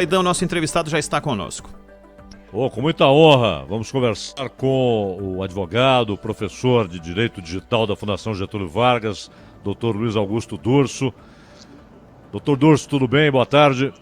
Então, nosso entrevistado já está conosco. Com muita honra, vamos conversar com o advogado, professor de Direito Digital da Fundação Getúlio Vargas, Dr. Luiz Augusto Durso. Dr. Durso, tudo bem? Boa tarde.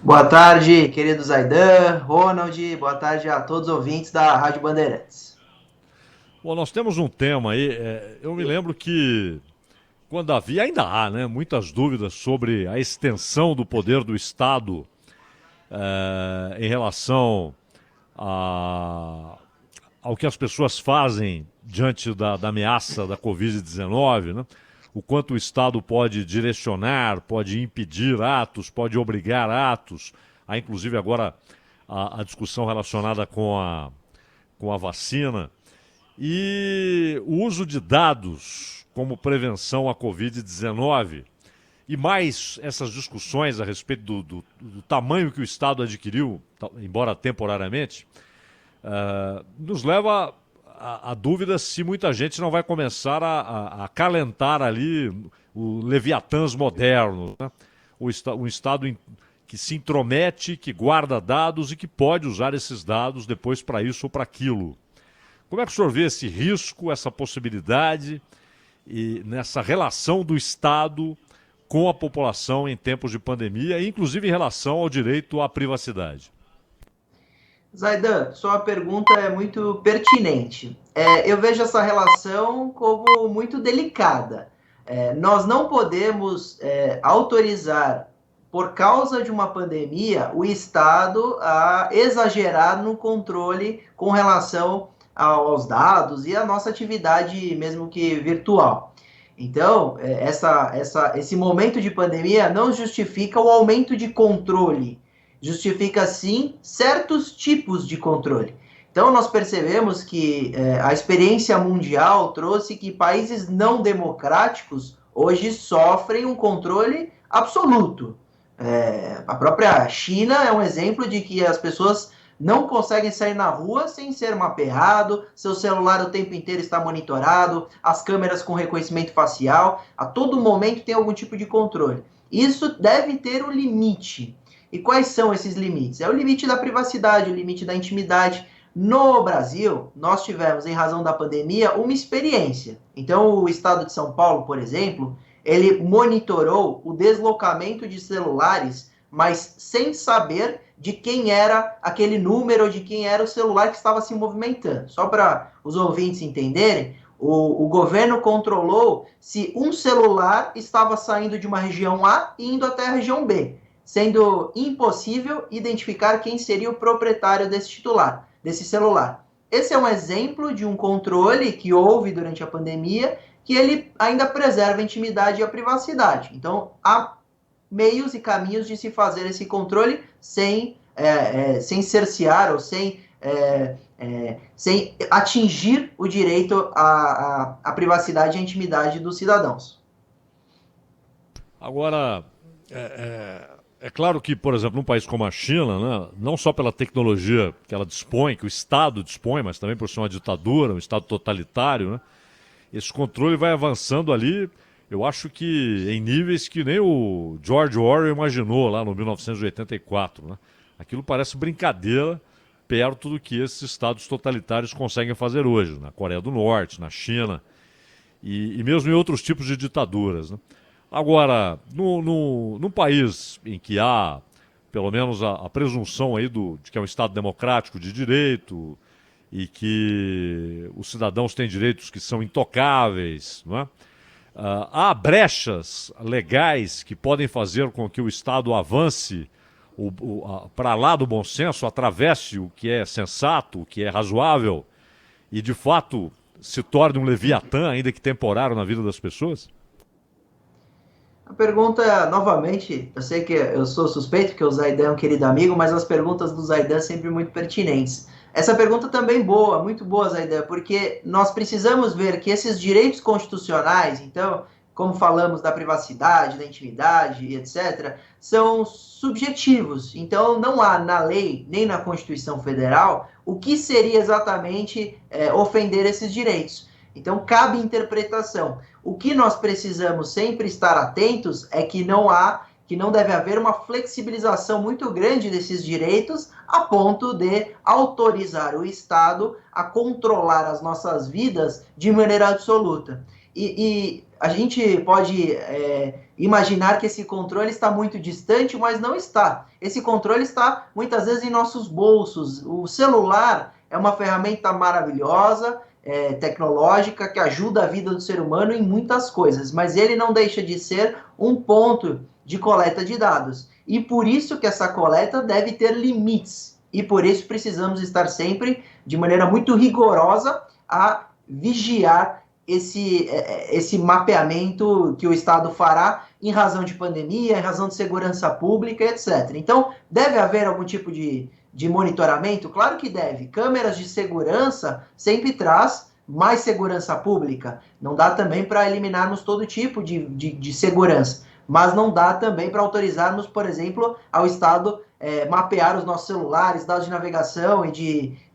Boa tarde, querido Zaidan, Ronald, boa tarde a todos os ouvintes da Rádio Bandeirantes. Bom, nós temos um tema aí, eu me lembro que quando havia, ainda há, né, muitas dúvidas sobre a extensão do poder do Estado em relação ao que as pessoas fazem diante da ameaça da Covid-19, né? O quanto o Estado pode direcionar, pode impedir atos, pode obrigar atos. Há inclusive agora a discussão relacionada com a vacina. E o uso de dados como prevenção à Covid-19. E mais essas discussões a respeito do tamanho que o Estado adquiriu, embora temporariamente, nos leva a dúvida se muita gente não vai começar a acalentar ali o Leviatãs moderno, né? Um Estado que se intromete, que guarda dados e que pode usar esses dados depois para isso ou para aquilo. Como é que o senhor vê esse risco, essa possibilidade e nessa relação do Estado com a população em tempos de pandemia, inclusive em relação ao direito à privacidade? Zaidan, sua pergunta é muito pertinente. Eu vejo essa relação como muito delicada. Nós não podemos autorizar, por causa de uma pandemia, o Estado a exagerar no controle com relação aos dados e à nossa atividade, mesmo que virtual. Então, esse momento de pandemia não justifica o aumento de controle, justifica sim certos tipos de controle. Então nós percebemos que a experiência mundial trouxe que países não democráticos hoje sofrem um controle absoluto. A própria China é um exemplo de que as pessoas não conseguem sair na rua sem ser mapeado, seu celular o tempo inteiro está monitorado, as câmeras com reconhecimento facial, a todo momento tem algum tipo de controle. Isso deve ter um limite. E quais são esses limites? É o limite da privacidade, o limite da intimidade. No Brasil, nós tivemos, em razão da pandemia, uma experiência. Então, o estado de São Paulo, por exemplo, ele monitorou o deslocamento de celulares, mas sem saber de quem era aquele número ou de quem era o celular que estava se movimentando. Só para os ouvintes entenderem, o governo controlou se um celular estava saindo de uma região A e indo até a região B, sendo impossível identificar quem seria o proprietário desse titular, desse celular. Esse é um exemplo de um controle que houve durante a pandemia, que ele ainda preserva a intimidade e a privacidade. Então, há meios e caminhos de se fazer esse controle sem cercear ou sem atingir o direito à privacidade e à intimidade dos cidadãos. Agora, é claro que, por exemplo, num país como a China, né, não só pela tecnologia que ela dispõe, que o Estado dispõe, mas também por ser uma ditadura, um Estado totalitário, né, esse controle vai avançando ali, eu acho que em níveis que nem o George Orwell imaginou lá no 1984. Né? Aquilo parece brincadeira perto do que esses Estados totalitários conseguem fazer hoje, na Coreia do Norte, na China e mesmo em outros tipos de ditaduras, né? Agora, num país em que há, pelo menos, a presunção aí de que é um Estado democrático de direito e que os cidadãos têm direitos que são intocáveis, não é? Há brechas legais que podem fazer com que o Estado avance para lá do bom senso, atravesse o que é sensato, o que é razoável e, de fato, se torne um leviatã, ainda que temporário, na vida das pessoas? A pergunta, novamente, eu sei que eu sou suspeito, porque o Zaidan é um querido amigo, mas as perguntas do Zaidan são sempre muito pertinentes. Essa pergunta também boa, muito boa, Zaidan, porque nós precisamos ver que esses direitos constitucionais, então, como falamos da privacidade, da intimidade e etc., são subjetivos. Então, não há na lei, nem na Constituição Federal, o que seria exatamente ofender esses direitos. Então, cabe interpretação. O que nós precisamos sempre estar atentos é que não há que não deve haver uma flexibilização muito grande desses direitos a ponto de autorizar o Estado a controlar as nossas vidas de maneira absoluta. E a gente pode imaginar que esse controle está muito distante, mas não está. Esse controle está muitas vezes em nossos bolsos. O celular é uma ferramenta maravilhosa, tecnológica, que ajuda a vida do ser humano em muitas coisas, mas ele não deixa de ser um ponto de coleta de dados. E por isso que essa coleta deve ter limites. E por isso precisamos estar sempre, de maneira muito rigorosa, a vigiar esse mapeamento que o Estado fará em razão de pandemia, em razão de segurança pública, etc. Então, deve haver algum tipo de monitoramento? Claro que deve. Câmeras de segurança sempre traz mais segurança pública. Não dá também para eliminarmos todo tipo de segurança, mas não dá também para autorizarmos, por exemplo, ao Estado mapear os nossos celulares, dados de navegação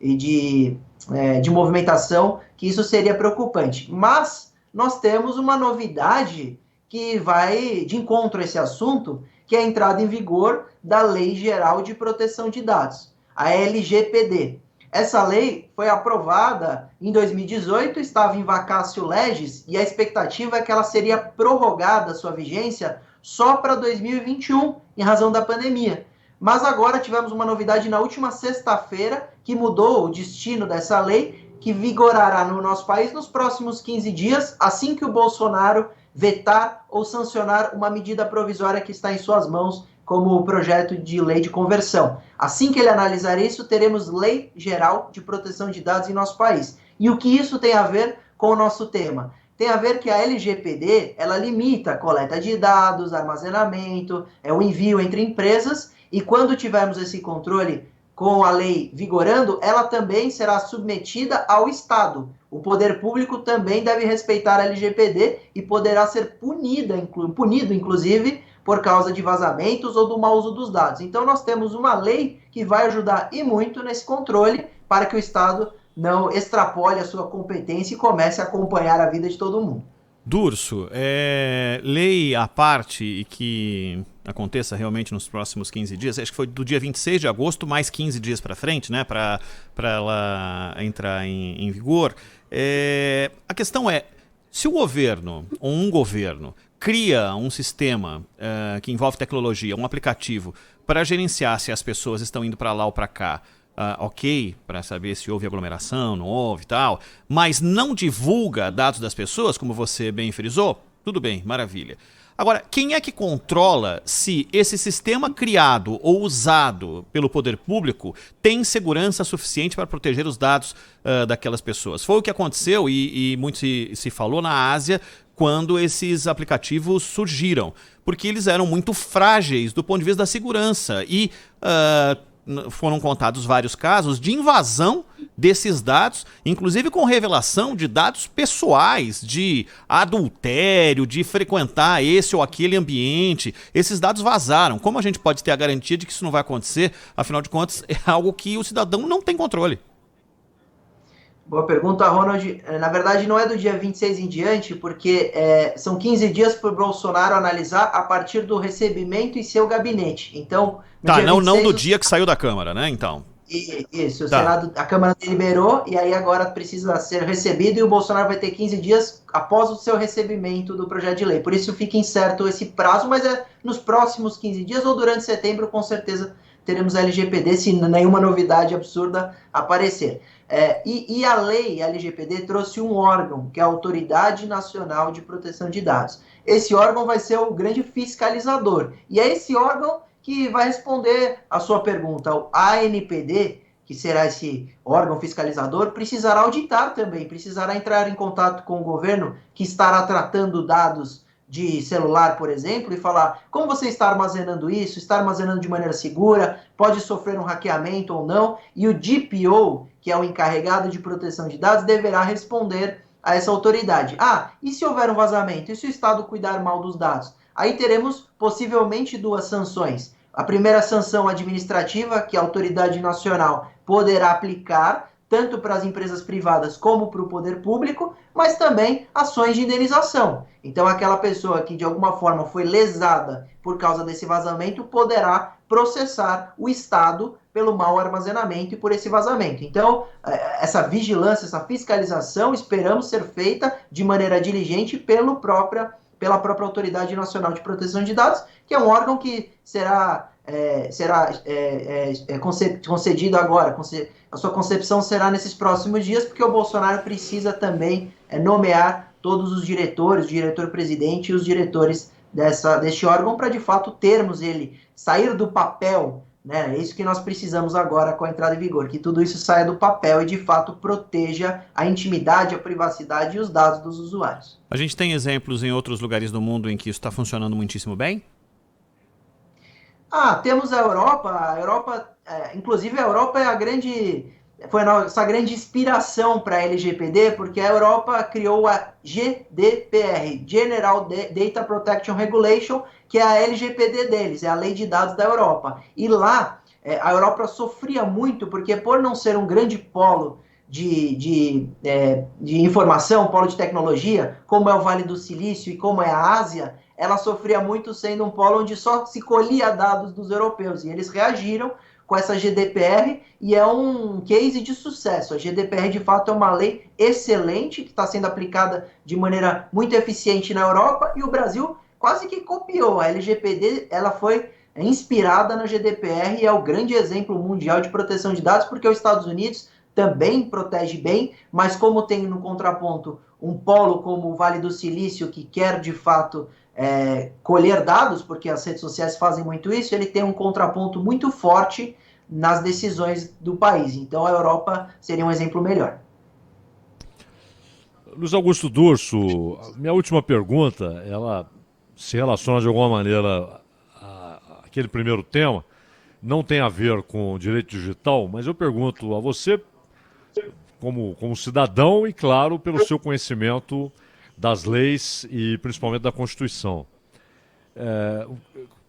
e de movimentação, que isso seria preocupante. Mas nós temos uma novidade que vai de encontro a esse assunto, que é a entrada em vigor da Lei Geral de Proteção de Dados, a LGPD. Essa lei foi aprovada em 2018, estava em vacácio legis, e a expectativa é que ela seria prorrogada, sua vigência, só para 2021, em razão da pandemia. Mas agora tivemos uma novidade na última sexta-feira, que mudou o destino dessa lei, que vigorará no nosso país nos próximos 15 dias, assim que o Bolsonaro vetar ou sancionar uma medida provisória que está em suas mãos, como o projeto de lei de conversão. Assim que ele analisar isso, teremos Lei Geral de Proteção de Dados em nosso país. E o que isso tem a ver com o nosso tema? Tem a ver que a LGPD, ela limita a coleta de dados, armazenamento, o envio entre empresas, e quando tivermos esse controle com a lei vigorando, ela também será submetida ao Estado. O poder público também deve respeitar a LGPD e poderá ser punido, inclusive, por causa de vazamentos ou do mau uso dos dados. Então, nós temos uma lei que vai ajudar e muito nesse controle para que o Estado não extrapole a sua competência e comece a acompanhar a vida de todo mundo. Durso, lei à parte e que aconteça realmente nos próximos 15 dias, acho que foi do dia 26 de agosto, mais 15 dias para frente, né, para ela entrar em vigor. A questão é, se o governo ou um governo cria um sistema que envolve tecnologia, um aplicativo, para gerenciar se as pessoas estão indo para lá ou para cá, ok, para saber se houve aglomeração, não houve e tal, mas não divulga dados das pessoas, como você bem frisou, tudo bem, maravilha. Agora, quem é que controla se esse sistema criado ou usado pelo poder público tem segurança suficiente para proteger os dados daquelas pessoas? Foi o que aconteceu e muito se falou na Ásia quando esses aplicativos surgiram, porque eles eram muito frágeis do ponto de vista da segurança e foram contados vários casos de invasão desses dados, inclusive com revelação de dados pessoais, de adultério, de frequentar esse ou aquele ambiente. Esses dados vazaram. Como a gente pode ter a garantia de que isso não vai acontecer? Afinal de contas, é algo que o cidadão não tem controle. Boa pergunta, Ronald. Na verdade, não é do dia 26 em diante, porque são 15 dias para o Bolsonaro analisar a partir do recebimento em seu gabinete. Então, tá, não do dia que saiu da Câmara, né? Então. Isso, o Senado, a Câmara deliberou e aí agora precisa ser recebido e o Bolsonaro vai ter 15 dias após o seu recebimento do projeto de lei. Por isso fica incerto esse prazo, mas nos próximos 15 dias ou durante setembro, com certeza teremos a LGPD, se nenhuma novidade absurda aparecer. E a lei, a LGPD, trouxe um ôrgão, que é a Autoridade Nacional de Proteção de Dados. Esse órgão vai ser o grande fiscalizador. E é esse órgão que vai responder a sua pergunta. O ANPD, que será esse órgão fiscalizador, precisará auditar também, precisará entrar em contato com o governo que estará tratando dados de celular, por exemplo, e falar como você está armazenando isso, está armazenando de maneira segura, pode sofrer um hackeamento ou não, e o DPO, que é o encarregado de proteção de dados, deverá responder a essa autoridade. E se houver um vazamento? E se o Estado cuidar mal dos dados? Aí teremos possivelmente duas sanções. A primeira sanção administrativa, que a autoridade nacional poderá aplicar, tanto para as empresas privadas como para o poder público, mas também ações de indenização. Então, aquela pessoa que de alguma forma foi lesada por causa desse vazamento poderá processar o Estado pelo mau armazenamento e por esse vazamento. Então, essa vigilância, essa fiscalização, esperamos ser feita de maneira diligente pela própria Autoridade Nacional de Proteção de Dados, que é um órgão que será concedido agora. A sua concepção será nesses próximos dias, porque o Bolsonaro precisa também nomear todos os diretores, o diretor-presidente e os diretores deste órgão, para de fato termos ele sair do papel, né? É isso que nós precisamos agora com a entrada em vigor, que tudo isso saia do papel e de fato proteja a intimidade, a privacidade e os dados dos usuários. A gente tem exemplos em outros lugares do mundo em que isso está funcionando muitíssimo bem? Temos a Europa, inclusive a Europa foi a nossa grande inspiração para a LGPD, porque a Europa criou a GDPR, General Data Protection Regulation, que é a LGPD deles, é a Lei de Dados da Europa. E lá, a Europa sofria muito, porque por não ser um grande polo de informação, polo de tecnologia, como é o Vale do Silício e como é a Ásia, ela sofria muito sendo um polo onde só se colhia dados dos europeus. E eles reagiram com essa GDPR e é um case de sucesso. A GDPR, de fato, é uma lei excelente que está sendo aplicada de maneira muito eficiente na Europa e o Brasil quase que copiou. A LGPD ela foi inspirada na GDPR e é o grande exemplo mundial de proteção de dados, porque os Estados Unidos também protege bem, mas como tem no contraponto um polo como o Vale do Silício, que quer, de fato, colher dados, porque as redes sociais fazem muito isso, ele tem um contraponto muito forte nas decisões do país. Então, a Europa seria um exemplo melhor. Luiz Augusto Durso, minha última pergunta, ela se relaciona de alguma maneira àquele primeiro tema, não tem a ver com o direito digital, mas eu pergunto a você, como cidadão e, claro, pelo seu conhecimento das leis e principalmente da Constituição.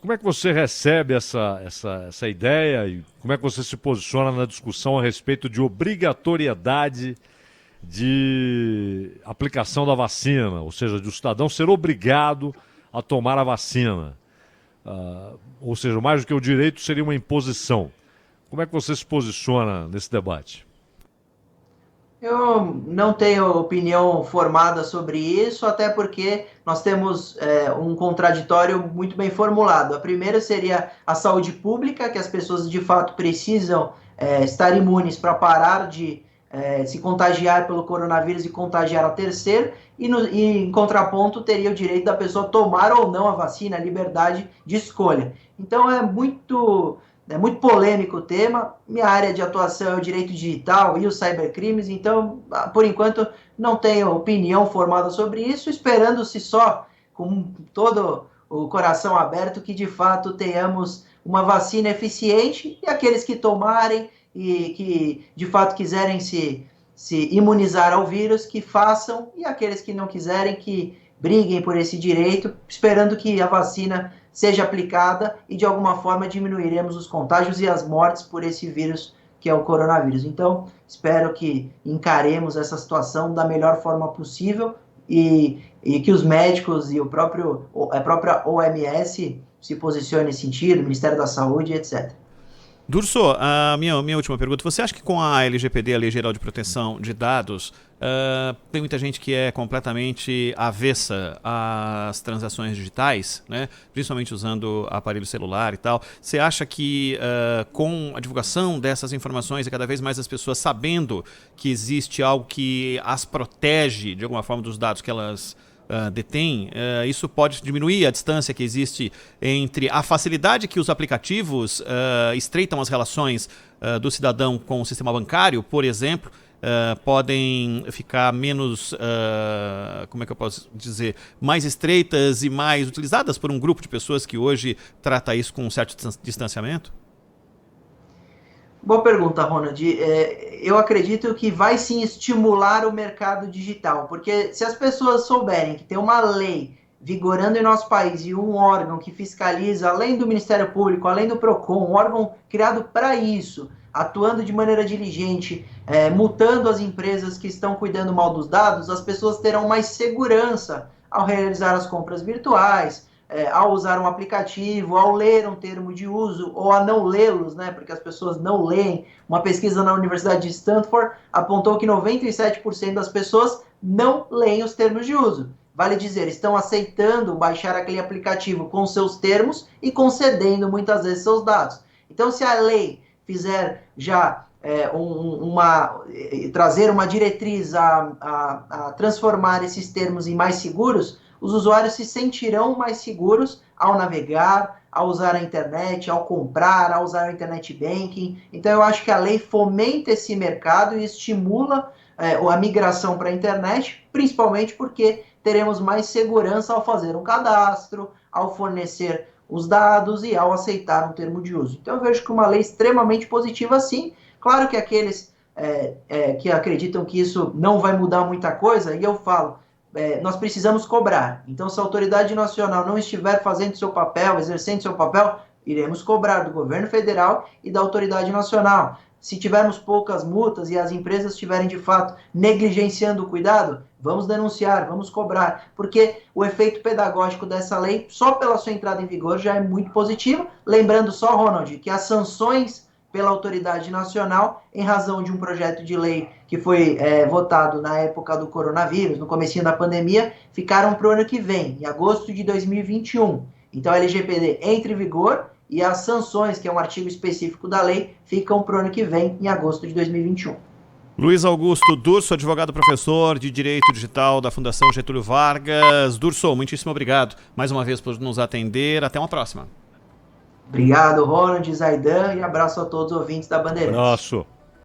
Como é que você recebe essa ideia e como é que você se posiciona na discussão a respeito de obrigatoriedade de aplicação da vacina, ou seja, de o cidadão ser obrigado a tomar a vacina? Ou seja, mais do que o direito seria uma imposição. Como é que você se posiciona nesse debate? Eu não tenho opinião formada sobre isso, até porque nós temos um contraditório muito bem formulado. A primeira seria a saúde pública, que as pessoas de fato precisam estar imunes para parar de se contagiar pelo coronavírus e contagiar a terceiro, e em contraponto teria o direito da pessoa tomar ou não a vacina, a liberdade de escolha. Então é muito polêmico o tema. Minha área de atuação é o direito digital e os cybercrimes, então, por enquanto, não tenho opinião formada sobre isso, esperando-se só, com todo o coração aberto, que de fato tenhamos uma vacina eficiente e aqueles que tomarem e que de fato quiserem se imunizar ao vírus, que façam, e aqueles que não quiserem, que briguem por esse direito, esperando que a vacina seja aplicada e de alguma forma diminuiremos os contágios e as mortes por esse vírus que é o coronavírus. Então, espero que encaremos essa situação da melhor forma possível e que os médicos e a própria OMS se posicionem nesse sentido, Ministério da Saúde, etc. Durso, a minha última pergunta. Você acha que com a LGPD, a Lei Geral de Proteção de Dados, tem muita gente que é completamente avessa às transações digitais, né? Principalmente usando aparelho celular e tal? Você acha que com a divulgação dessas informações e cada vez mais as pessoas sabendo que existe algo que as protege de alguma forma dos dados que elas detém, isso pode diminuir a distância que existe entre a facilidade que os aplicativos estreitam as relações do cidadão com o sistema bancário, por exemplo, podem ficar menos, como é que eu posso dizer, mais estreitas e mais utilizadas por um grupo de pessoas que hoje trata isso com um certo distanciamento? Boa pergunta, Ronald. Eu acredito que vai sim estimular o mercado digital, porque se as pessoas souberem que tem uma lei vigorando em nosso país e um órgão que fiscaliza, além do Ministério Público, além do PROCON, um órgão criado para isso, atuando de maneira diligente, multando as empresas que estão cuidando mal dos dados, as pessoas terão mais segurança ao realizar as compras virtuais, ao usar um aplicativo, ao ler um termo de uso ou a não lê-los, né, porque as pessoas não leem. Uma pesquisa na Universidade de Stanford apontou que 97% das pessoas não leem os termos de uso. Vale dizer, estão aceitando baixar aquele aplicativo com seus termos e concedendo muitas vezes seus dados. Então, se a lei fizer já trazer uma diretriz a transformar esses termos em mais seguros, os usuários se sentirão mais seguros ao navegar, ao usar a internet, ao comprar, ao usar o internet banking. Então, eu acho que a lei fomenta esse mercado e estimula a migração para a internet, principalmente porque teremos mais segurança ao fazer um cadastro, ao fornecer os dados e ao aceitar um termo de uso. Então, eu vejo que uma lei extremamente positiva, sim. Claro que aqueles que acreditam que isso não vai mudar muita coisa, e eu falo, nós precisamos cobrar. Então, se a autoridade nacional não estiver fazendo seu papel, exercendo seu papel, iremos cobrar do governo federal e da autoridade nacional. Se tivermos poucas multas e as empresas estiverem, de fato, negligenciando o cuidado, vamos denunciar, vamos cobrar, porque o efeito pedagógico dessa lei, só pela sua entrada em vigor, já é muito positivo. Lembrando só, Ronald, que as sanções pela autoridade nacional, em razão de um projeto de lei que foi votado na época do coronavírus, no comecinho da pandemia, ficaram para o ano que vem, em agosto de 2021. Então a LGPD entra em vigor e as sanções, que é um artigo específico da lei, ficam para o ano que vem, em agosto de 2021. Luiz Augusto Durso, advogado professor de Direito Digital da Fundação Getúlio Vargas. Durso, muitíssimo obrigado mais uma vez por nos atender. Até uma próxima. Obrigado, Ronald, Zaidan, e abraço a todos os ouvintes da Bandeirantes. Abraço.